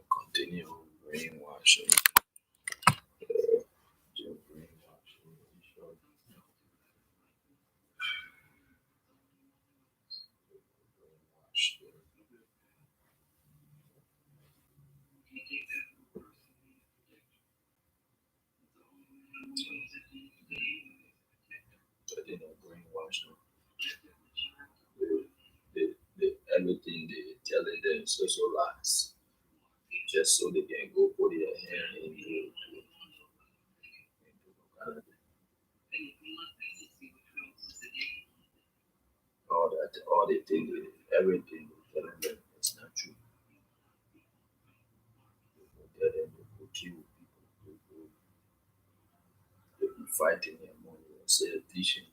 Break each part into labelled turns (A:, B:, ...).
A: Continue brainwashing. Brainwash them. Everything they telling them is also lies, just so they can go put their hand into all that, all they think, everything they telling them is not true. They tell them they will kill people, they will be fighting among themselves, teaching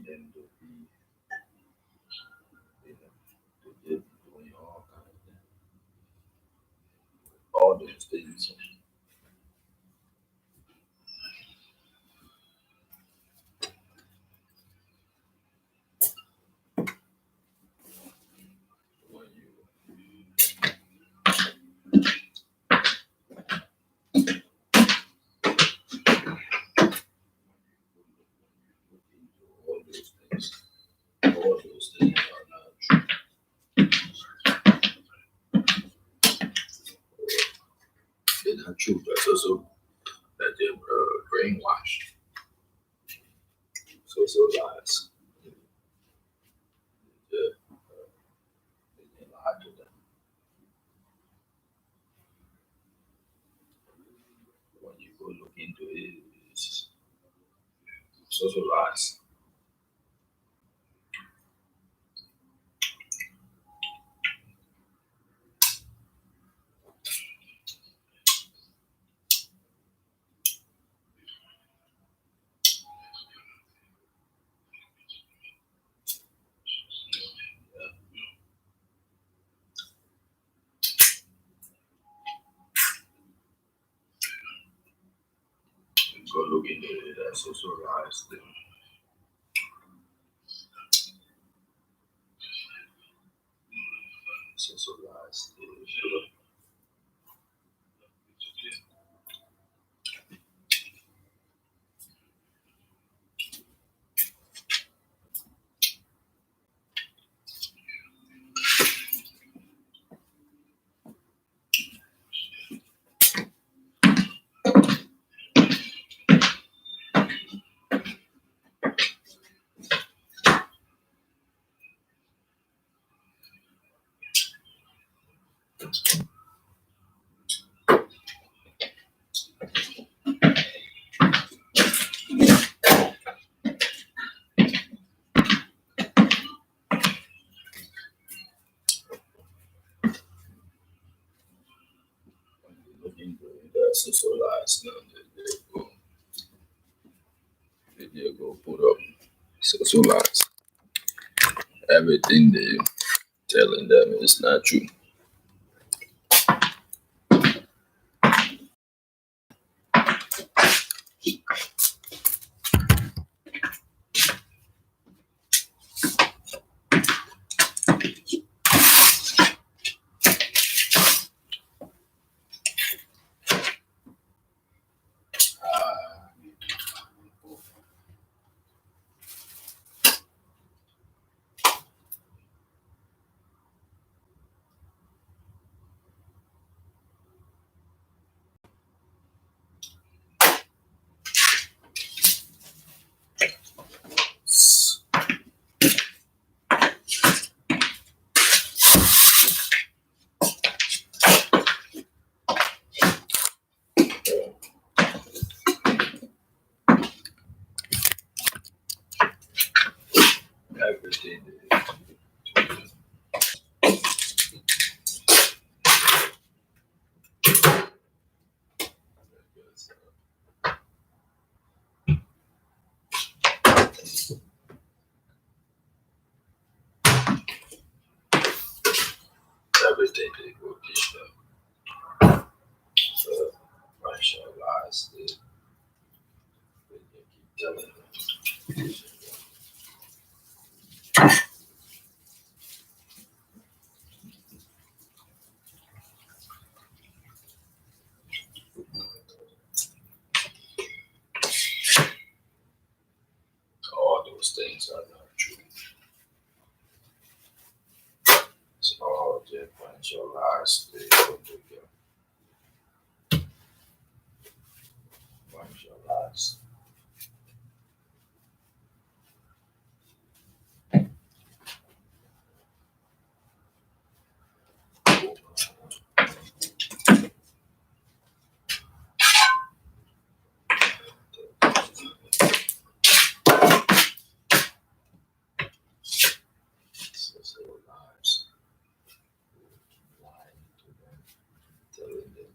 A: them to be, to be doing all kind of things, all those things. When you look into all those things are not true. They're not true. That's also that they're brainwashed. So lies. They lie to them. When you go look into it, it's also lies. You go look into it, that's also lies. It's also lies. When you look into it, that's also lies. Now they go put up. It's also lies. Everything they telling them is not true. Everything they everything they go teach them. things are not true. So just evangelize the evangelize. Social lives. Lying to them, telling them.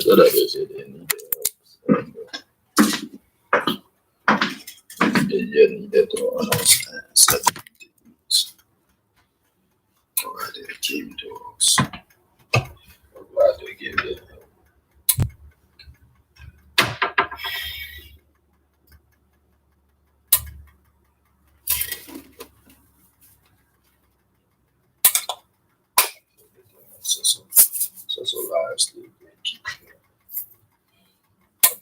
A: That I just said they need they need to understand certain things. Alright, they came to us. I'm glad they gave them help. So lives they keep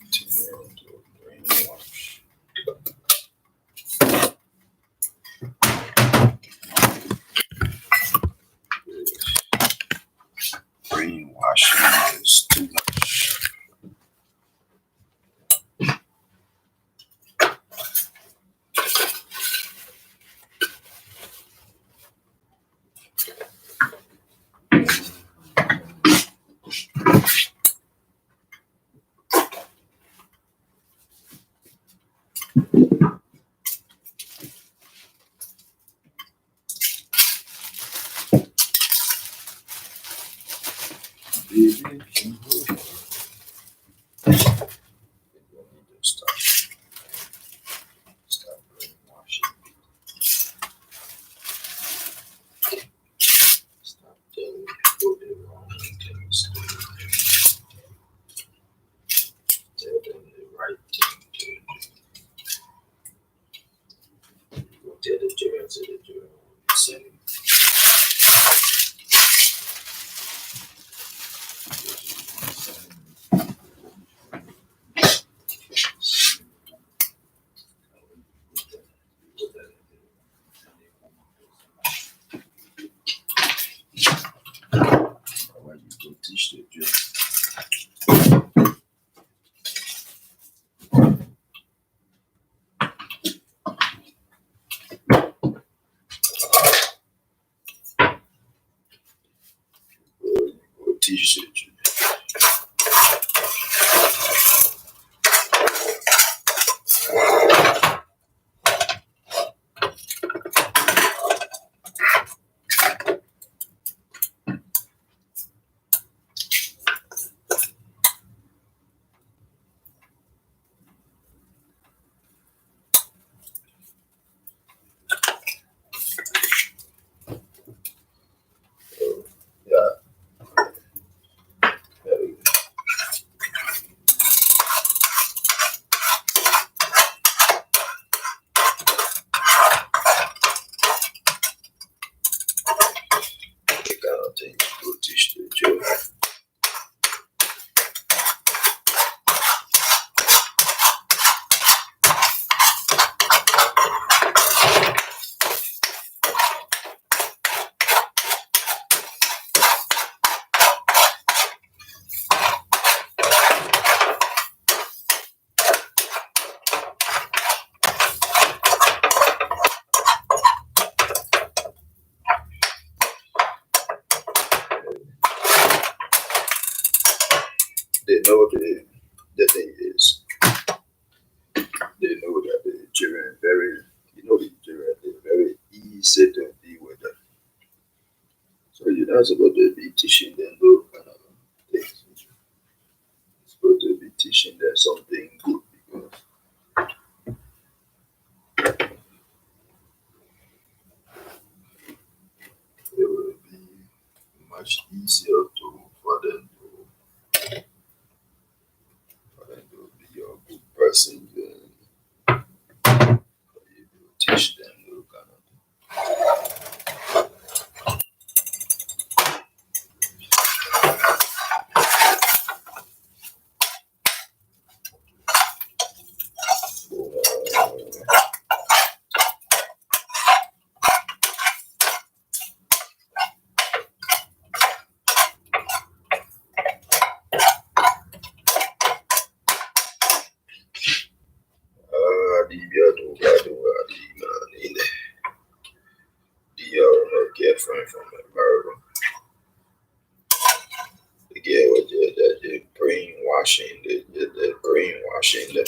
A: continuing to brainwash. Brainwashing is too much. Baby, people need to stop brainwashing. Stop telling people the wrong things to do. Tell them the right thing to do. You go tell the children will be sinning. Why you go teach the children? know the thing is, they know that the children very, the children they're very easy to be with them. So you're not supposed to be teaching them those kind of things. You're supposed to be teaching them something good because it will be much easier for them to be a good person than for you to teach them those kind of things. The girlfriend from America. The girl was the brainwashing, the brainwashing.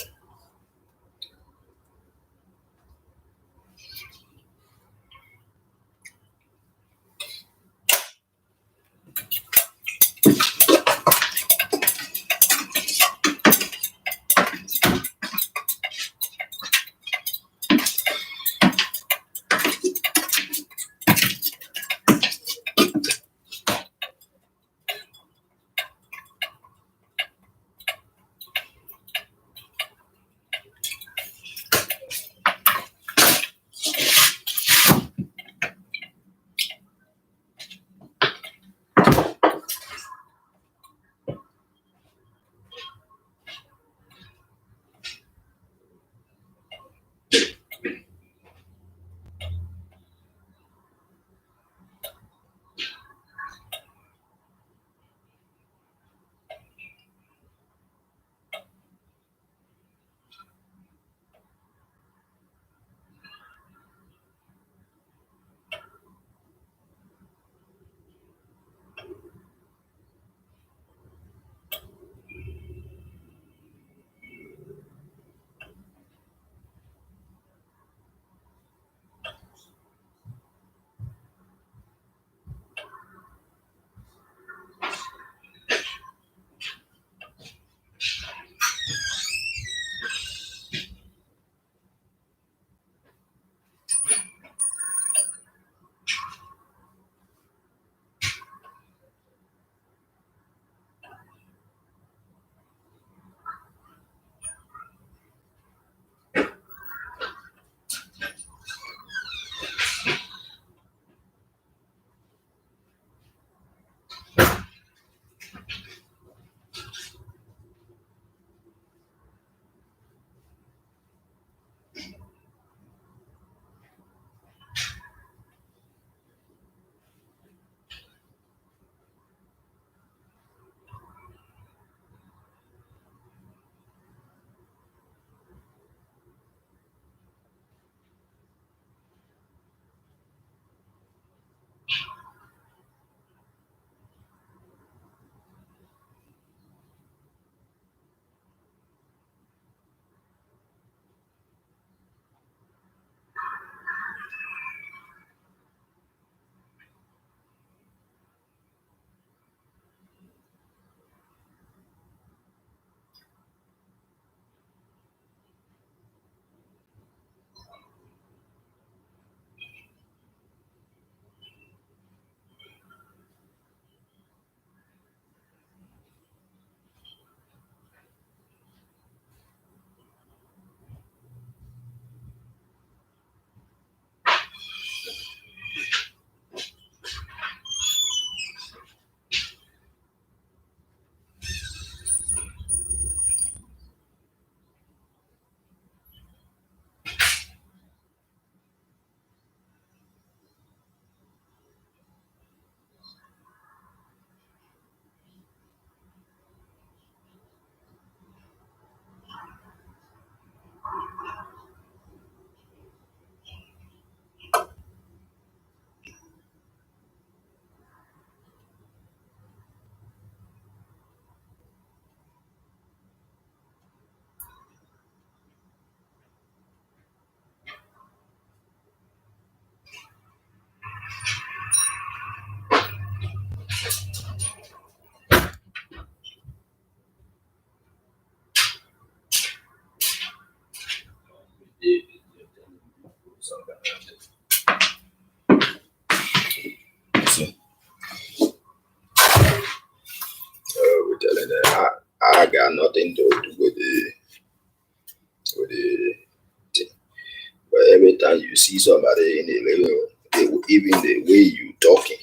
A: Sometimes you see somebody in the living room, even the way you talking,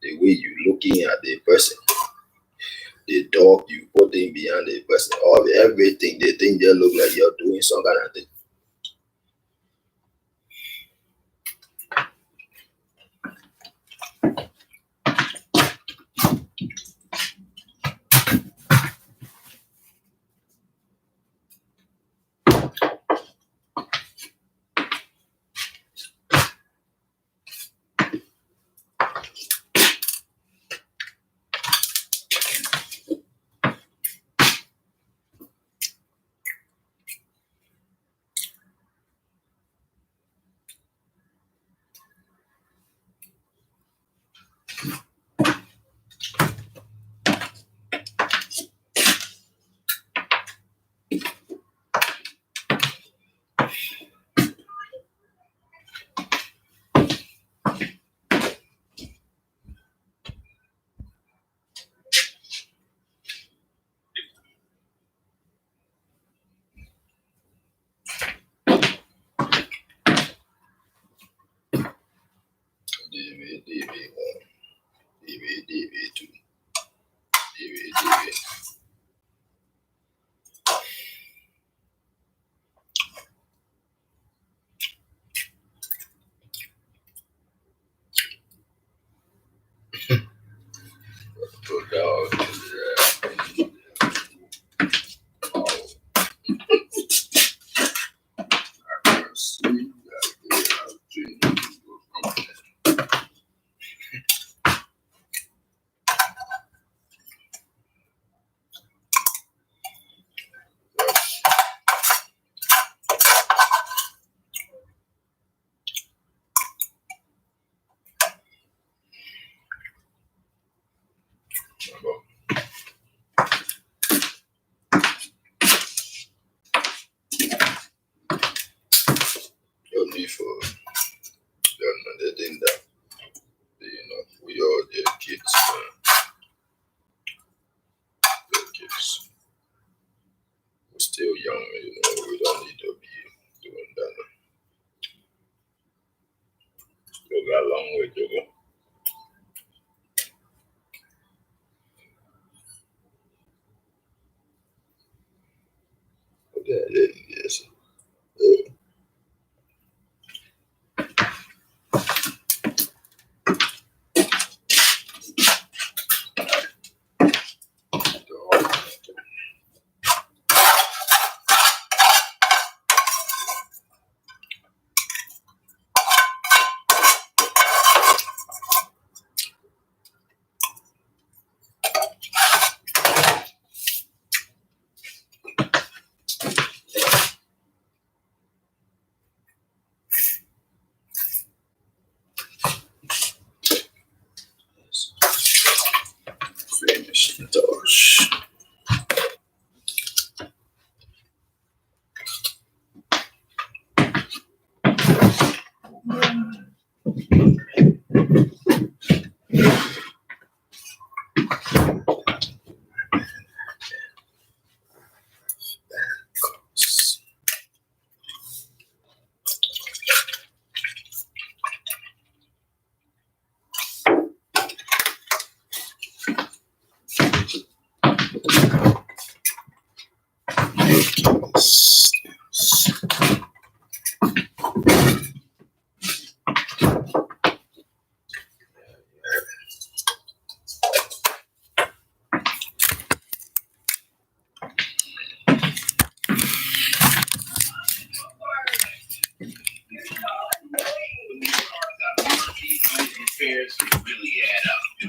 A: the way you looking at the person, the dog you putting behind the person, all everything, the thing just look like you're doing some kind of thing. DV1, DV2, DV. Put dog in there. I can see that. No need for the thing that we all the kids, we're still young, we don't need to be doing that. Still got a long way to go. Yes. Finish the tosh.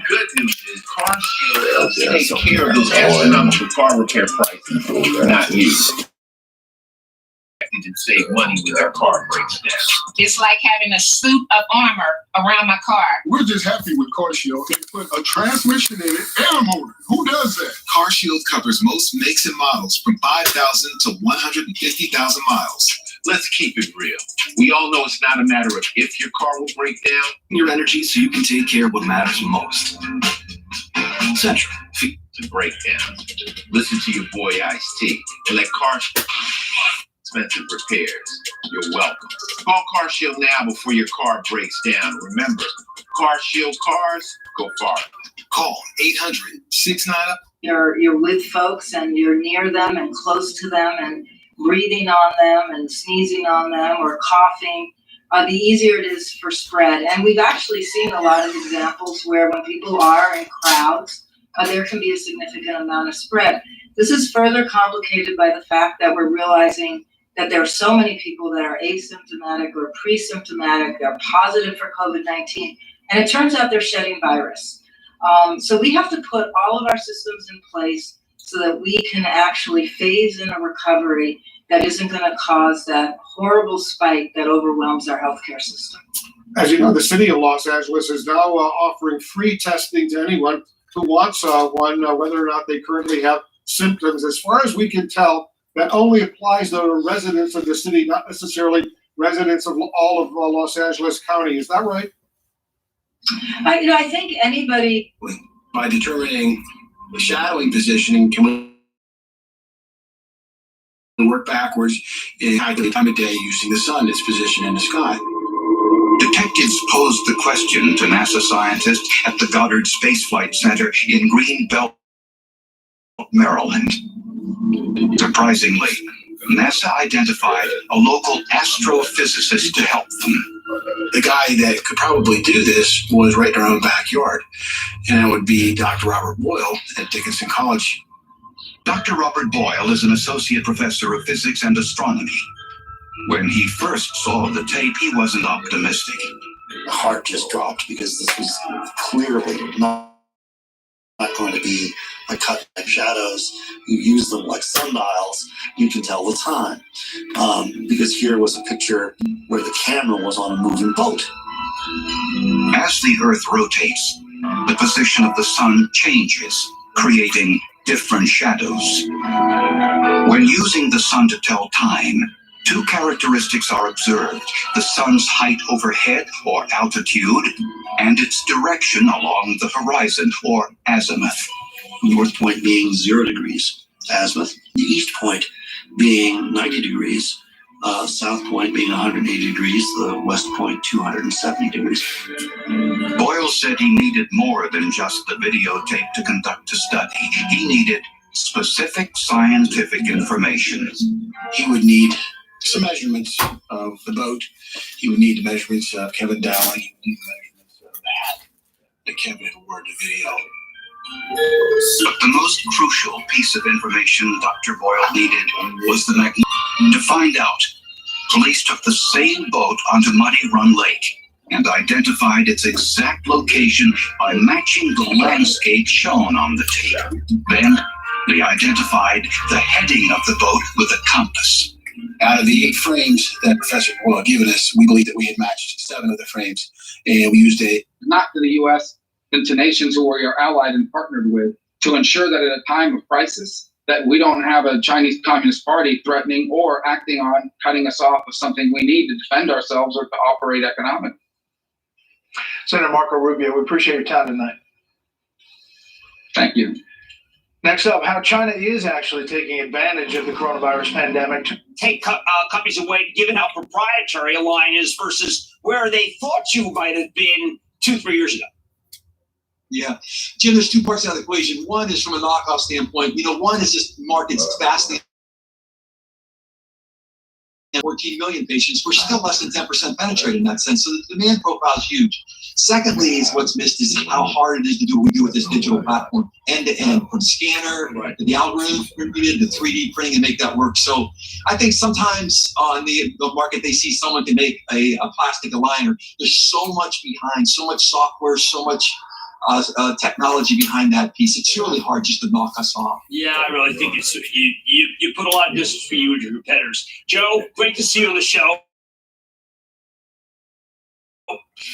B: Good news is CarShield helps take care of those astronomical car repair prices, not you. You can save money when their car breaks down.
C: It's like having a suit of armor around my car.
D: We're just happy with CarShield. They put a transmission in it and a motor. Who does that?
E: CarShield covers most makes and models from 5,000 to 150,000 miles.
B: Let's keep it real. We all know it's not a matter of if your car will break down.
E: Your energy so you can take care of what matters most. Central.
B: To break down. Listen to your boy Ice-T and let CarShield expensive repairs. You're welcome. Call CarShield now before your car breaks down. Remember, CarShield cars go far.
E: Call 800-69.
F: You're with folks and you're near them and close to them and breathing on them and sneezing on them or coughing, the easier it is for spread. And we've actually seen a lot of examples where when people are in crowds, there can be a significant amount of spread. This is further complicated by the fact that we're realizing that there are so many people that are asymptomatic or pre-symptomatic, they're positive for COVID-19, and it turns out they're shedding virus. So we have to put all of our systems in place so that we can actually phase in a recovery that isn't going to cause that horrible spike that overwhelms our healthcare system.
D: As you know, the city of Los Angeles is now offering free testing to anyone who wants one, whether or not they currently have symptoms. As far as we can tell, that only applies to residents of the city, not necessarily residents of all of Los Angeles County. Is that right?
F: I think anybody...
G: By determining the shadowing positioning, can we work backwards in calculating time of day using the sun, its position in the sky?
H: Detectives posed the question to NASA scientists at the Goddard Space Flight Center in Greenbelt, Maryland. Surprisingly, NASA identified a local astrophysicist to help them.
G: The guy that could probably do this was right in our own backyard, and it would be Dr. Robert Boyle at Dickinson College.
H: Dr. Robert Boyle is an associate professor of physics and astronomy. When he first saw the tape, he wasn't optimistic.
I: The heart just dropped because this was clearly not going to be a cut like shadows. You use them like sundials, you can tell the time. Because here was a picture where the camera was on a moving boat.
H: As the Earth rotates, the position of the sun changes, creating different shadows. When using the sun to tell time, two characteristics are observed: the sun's height overhead, or altitude, and its direction along the horizon, or azimuth.
I: North point being 0 degrees, azimuth. The east point being 90 degrees, south point being 180 degrees, the west point 270 degrees.
H: Boyle said he needed more than just the videotape to conduct a study. He needed specific scientific information.
G: He would need some measurements of the boat. He would need the measurements of Kevin Dowling. He would need the measurements of that Kevin had word the video.
H: But the most crucial piece of information Dr. Boyle needed was the magnetic. To find out, police took the same boat onto Muddy Run Lake and identified its exact location by matching the landscape shown on the tape. Then they identified the heading of the boat with a compass.
G: Out of the 8 frames that Professor Boyle had given us, we believe that we had matched 7 of the frames, and we used
J: not to the U.S., but to nations who we are allied and partnered with, to ensure that at a time of crisis, that we don't have a Chinese Communist Party threatening or acting on cutting us off of something we need to defend ourselves or to operate economically.
K: Senator Marco Rubio, we appreciate your time tonight.
J: Thank you.
K: Next up, how China is actually taking advantage of the coronavirus pandemic to
L: take companies away, given how proprietary a line is versus where they thought you might have been 2-3 years ago.
M: Yeah, Jim, there's 2 parts of the equation. One is from a knockoff standpoint. One is just markets vastly. 14 million patients. We're still less than 10% penetrated in that sense. So the demand profile is huge. Secondly, is what's missed is how hard it is to do what we do with this digital platform, end to end, from scanner to the algorithm, to 3D printing and make that work. So I think sometimes on the market, they see someone can make a plastic aligner. There's so much behind, so much software, so much technology behind that piece. It's really hard just to knock us off.
L: Yeah, I really think it's you put a lot of distance for you and your competitors. Joe, great to see you on the show.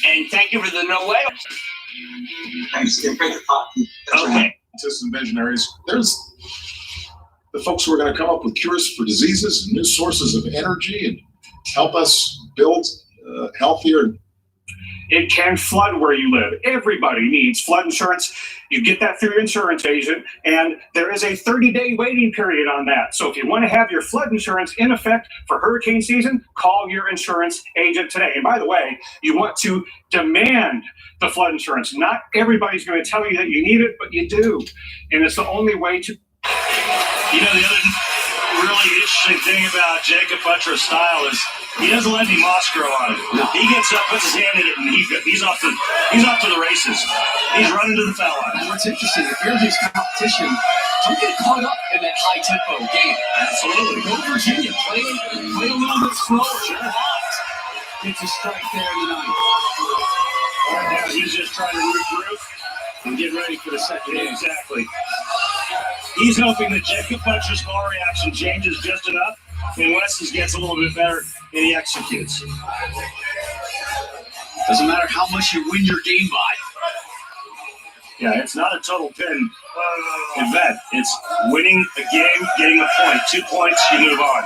L: And thank you for the no way.
M: Thanks. Great to talk to you.
L: Okay.
D: Scientists and visionaries. There's the folks who are going to come up with cures for diseases and new sources of energy and help us build healthier
N: It can flood where you live. Everybody needs flood insurance. You get that through your insurance agent, and there is a 30-day waiting period on that. So if you want to have your flood insurance in effect for hurricane season, call your insurance agent today. And by the way, you want to demand the flood insurance. Not everybody's going to tell you that you need it, but you do. And it's the only way to.
L: You know, the other really interesting thing about Jacob Butler's style is he doesn't let any moss grow on him. He gets up, puts his hand in it, and he's off to the races. He's running to the foul line.
O: And what's interesting, if you're his competition, don't get caught up in that high tempo game.
L: Absolutely.
O: Go Virginia. Play a little bit slower. Gets a strike there in the ninth.
L: Right now, he's just trying to regroup and get ready for the second game. Exactly. He's hoping that Jacob Butler's ball reaction changes just enough, and Weston's gets a little bit better, and he executes.
O: Doesn't matter how much you win your game by.
L: Yeah, it's not a total pin event. It's winning a game, getting a point. 2 points, you move on.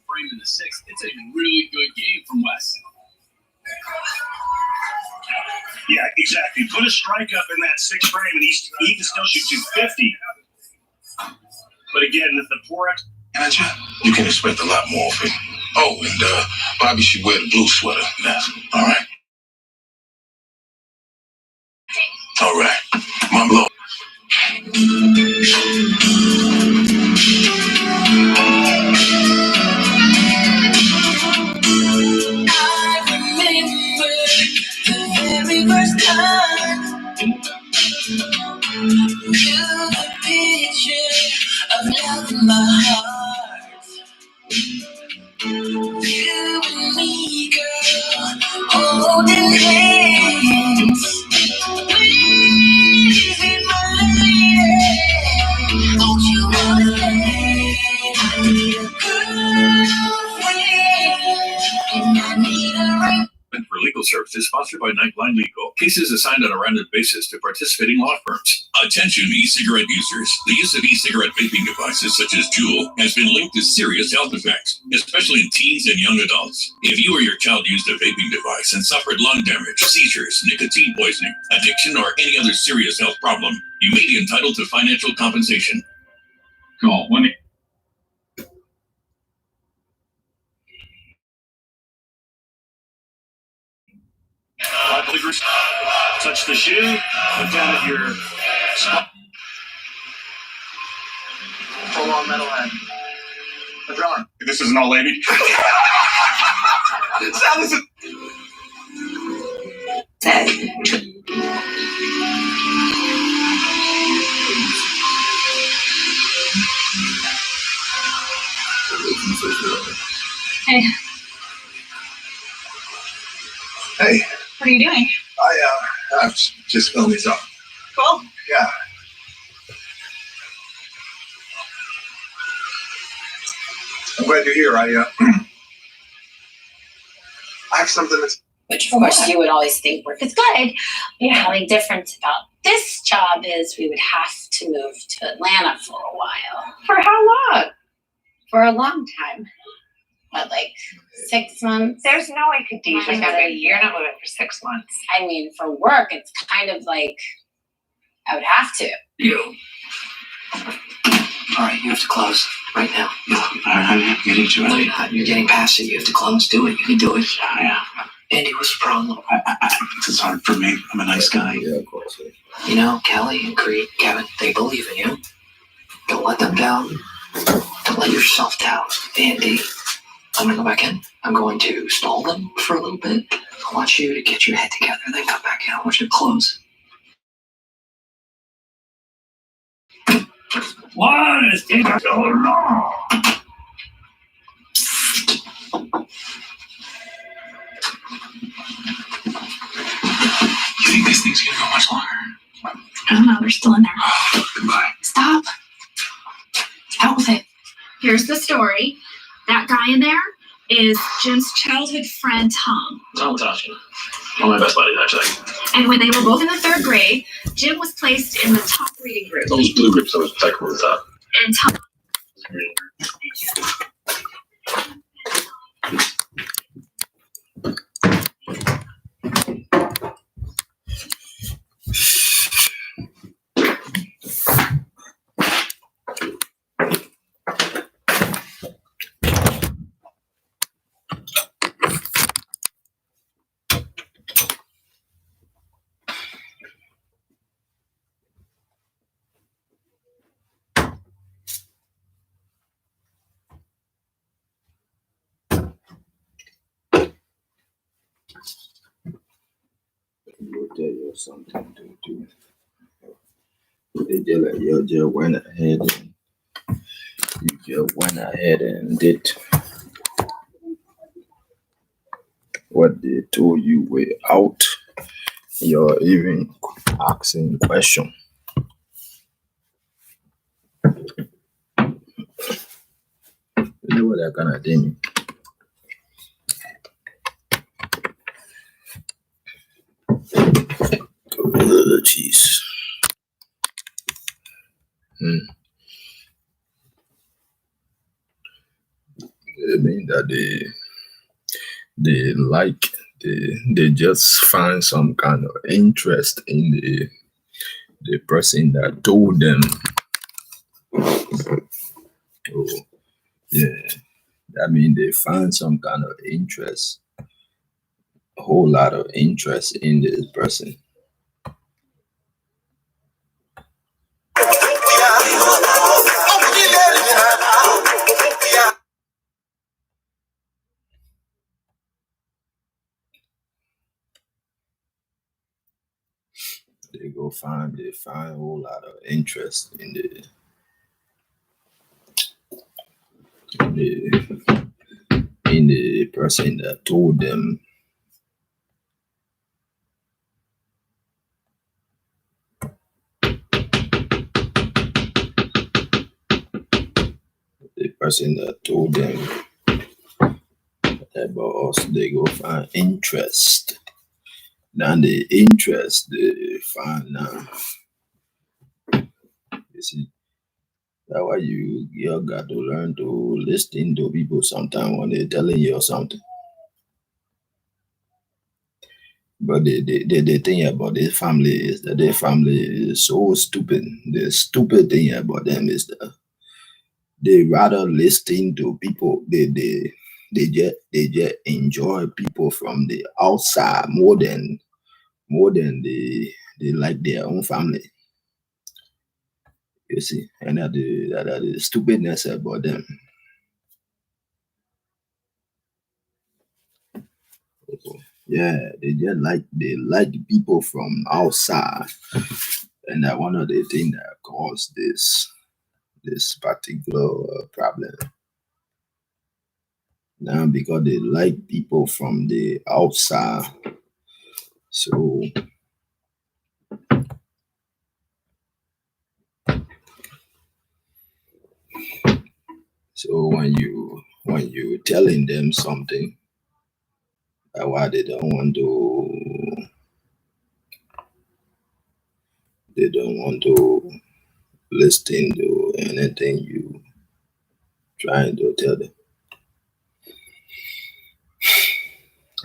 O: Frame in the sixth. It's a really good game from West.
L: Yeah, exactly. Put a strike up in that sixth frame, and he can still shoot 250. But again, the poor
B: You can expect a lot more of him. Oh, and Bobby should wear the blue sweater now. All right? All right. My blow.
P: Very first time you the picture of love in my heart. You and me, girl, holding hands. Please be my lady. Don't you wanna stay? I need a girlfriend, and I need a ring.
Q: For legal services sponsored by Nightline Legal. Cases assigned on a random basis to participating law firms. Attention e-cigarette users. The use of e-cigarette vaping devices such as Juul has been linked to serious health effects, especially in teens and young adults. If you or your child used a vaping device and suffered lung damage, seizures, nicotine poisoning, addiction, or any other serious health problem, you may be entitled to financial compensation. Call 1-800.
L: Touch the shoe, look down at your spot.
K: Full on metalhead. The drummer.
L: This is an old lady.
C: Hey,
B: Hey,
C: what are you doing?
B: I was just filming something.
C: Cool.
B: Yeah. I'm glad you're here. I have something that's.
R: Which, of course, you would always think work is good. The only difference about this job is we would have to move to Atlanta for a while.
C: For how long?
R: For a long time. What, like 6 months?
C: There's no way Khadijah's gonna. You're not moving for 6 months.
R: I mean, for work, it's kind of like I would have to.
O: All right, you have to close right now. I'm getting to it. No, you're not. You're getting past it. You have to close. Do it. You can do it. Yeah. Andy, what's the problem? It's hard for me. I'm a nice guy.
A: Yeah, of course.
O: You know, Kelly and Creed, Kevin, they believe in you. Don't let them down. Don't let yourself down. Andy, I'm going to go back in. I'm going to stall them for a little bit. I want you to get your head together and then come back in. I want you to close.
L: What is going on?
O: You think these things can go much longer?
C: I don't know. They're still in there.
O: Goodbye.
C: Stop. Out with it.
S: Here's the story. That guy in there is Jim's childhood friend, Tom.
Q: Tom Tasha. One of my best buddies, actually.
S: And when they were both in the third grade, Jim was placed in the top reading group.
Q: Those blue groups, those type of top.
S: And Tom
A: will tell you something to do. You just went ahead and did what they told you without you're even asking question. You know what that kind of thing. Oh, jeez. I mean that they just find some kind of interest in the person that told them. Oh, yeah. I mean they find some kind of interest, a whole lot of interest in this person. They find a whole lot of interest in the person that told them. The person that told them about us, they go find interest. Now the interest they find now. You see, that's why you got to learn to listen to people sometimes when they're telling you something. But the thing about their family is that their family is so stupid. The stupid thing about them is that they rather listen to people. They just enjoy people from the outside more than they like their own family. You see, and that the stupidness about them. Yeah, they like people from outside, and that one of the things that caused this particular problem. Now, because they like people from the outside, so when you telling them something, why they don't want to listen to anything you trying to tell them.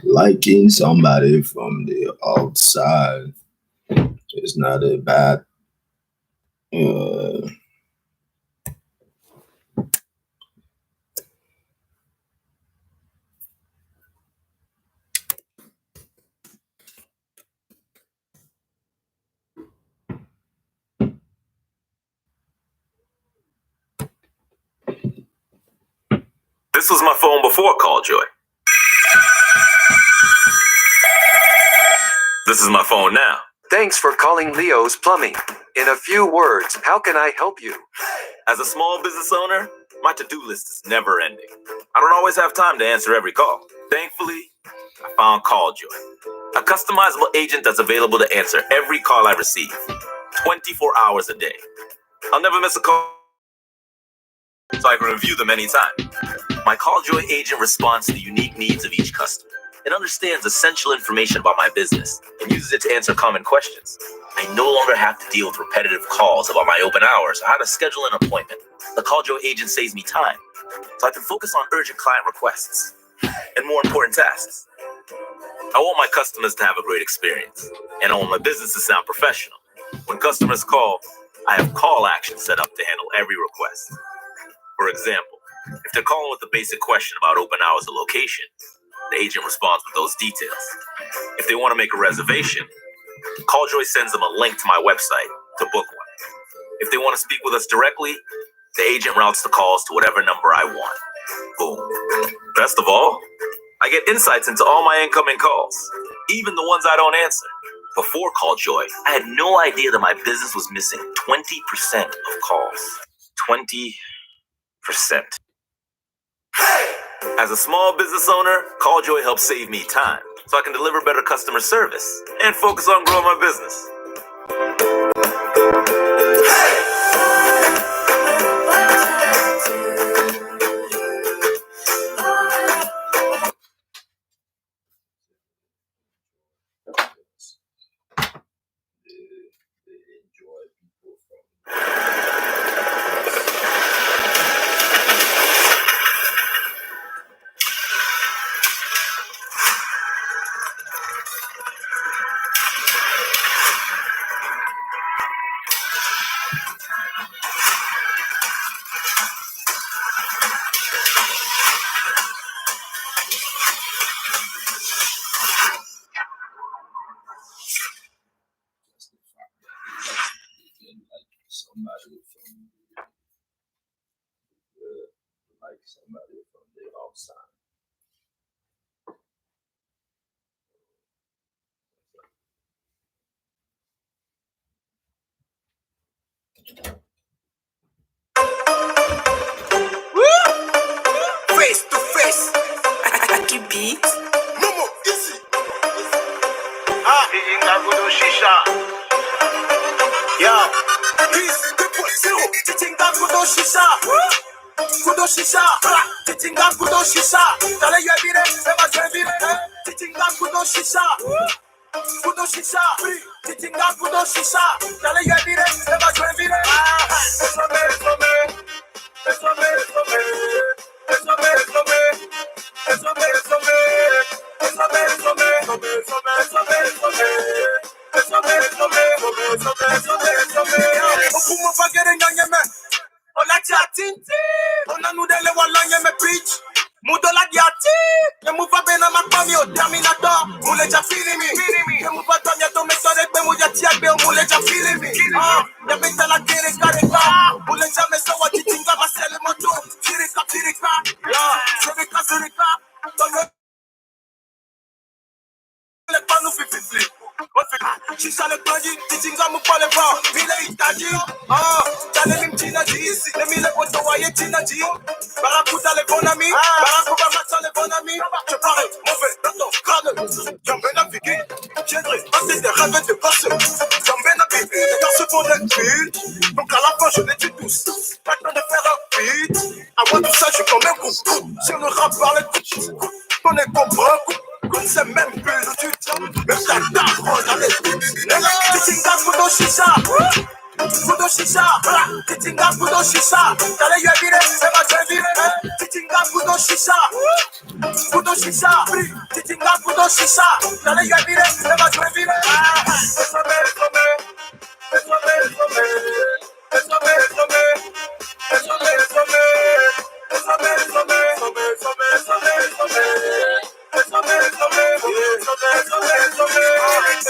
A: Liking somebody from the outside is not a bad
T: This was my phone before CallJoy. This is my phone now.
U: Thanks for calling Leo's Plumbing. In a few words, how can I help you?
T: As a small business owner, my to-do list is never ending. I don't always have time to answer every call. Thankfully, I found CallJoy, a customizable agent that's available to answer every call I receive, 24 hours a day. I'll never miss a call, so I can review them anytime. My CallJoy agent responds to the unique needs of each customer. It understands essential information about my business and uses it to answer common questions. I no longer have to deal with repetitive calls about my open hours or how to schedule an appointment. The CallJoy agent saves me time, so I can focus on urgent client requests and more important tasks. I want my customers to have a great experience, and I want my business to sound professional. When customers call, I have call action set up to handle every request. For example, if they're calling with a basic question about open hours or location, the agent responds with those details. If they want to make a reservation, CallJoy sends them a link to my website to book one. If they want to speak with us directly, the agent routes the calls to whatever number I want. Boom. Best of all, I get insights into all my incoming calls, even the ones I don't answer. Before CallJoy, I had no idea that my business was missing 20% of calls. 20%. As a small business owner, CallJoy helps save me time, so I can deliver better customer service and focus on growing my business.
A: Somebody from the outside.
P: Face to face. I keep beat. Momo, easy. Inga kudo shisha. Yo. Peace, people, zero. Titinga kudo shisha. Kudo shisha. Titinga kudo shisha. Dale yo evire, eba yo evire. Titinga kudo shisha. Kudo shisha. Titinga kudo shisha. Dale yo evire, eba yo evire. Eso me. Okumo pagere nyanyeme. Ola chatinti. Ona nudele wala nyeme preach. Mudola diati. Ye muva bena makami o daminator. Mule ja feeling me. Ye muva tonya to me tore be muja tiagbe o mule ja feeling me. Ya beta la kere kareka. Mule ja me sawa titinga masele moto. Firika. Ya, firika. Tonya le panu fifi. Shisha le kanji, titinga mupale ba. Vile itaji. Jale limchina jisi. Le mile koto wa ye china ji. Barakuta le bon ami. Barakuba mata le bon ami. Je parais mauvais dans ton crâne. J'en naviguer. J'aimerais passer des rêves de passer. J'en vais naviguer dans ce bon beat. Donc à la fin je les tue tous. Pas le temps de faire un beat. À moi tout ça je suis comme un coup. Si on ne rappe par les coups. On est comme un coup. Comme c'est même plus le tuto. Même ta daronne allez. Titinga kudo shisha. Kudo shisha. Titinga kudo shisha. Dale yo evire, eba yo evire. Titinga kudo shisha. Kudo shisha. Titinga kudo shisha. Dale yo evire, eba yo evire.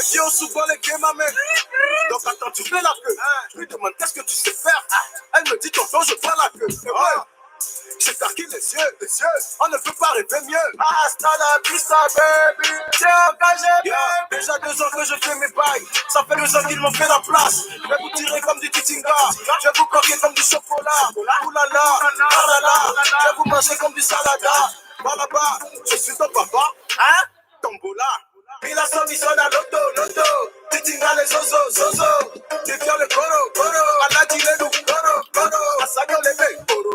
P: Si on s'ouvre les games à main. Donc attends, tu fais la queue. Je lui demande qu'est-ce que tu sais faire. Elle me dit tonton, je prends la queue. J'ai tarqué les yeux. On ne peut pas rêver mieux. Hasta la vista, baby. J'ai engagé, baby. Déjà 2 ans que je fais mes bails. Ça fait 2 ans qu'ils m'ont fait la place. Je vais vous tirer comme du titinga. Je vais vous coquer comme du chocolat. Oulala, oulala. Je vais vous manger comme du salada. Là-bas, je suis ton papa. Tombola. Il a son mission à l'auto. Titinga les zozo. Défiant le coro. Aladji les loups, coro. Asagno les mecs, coro.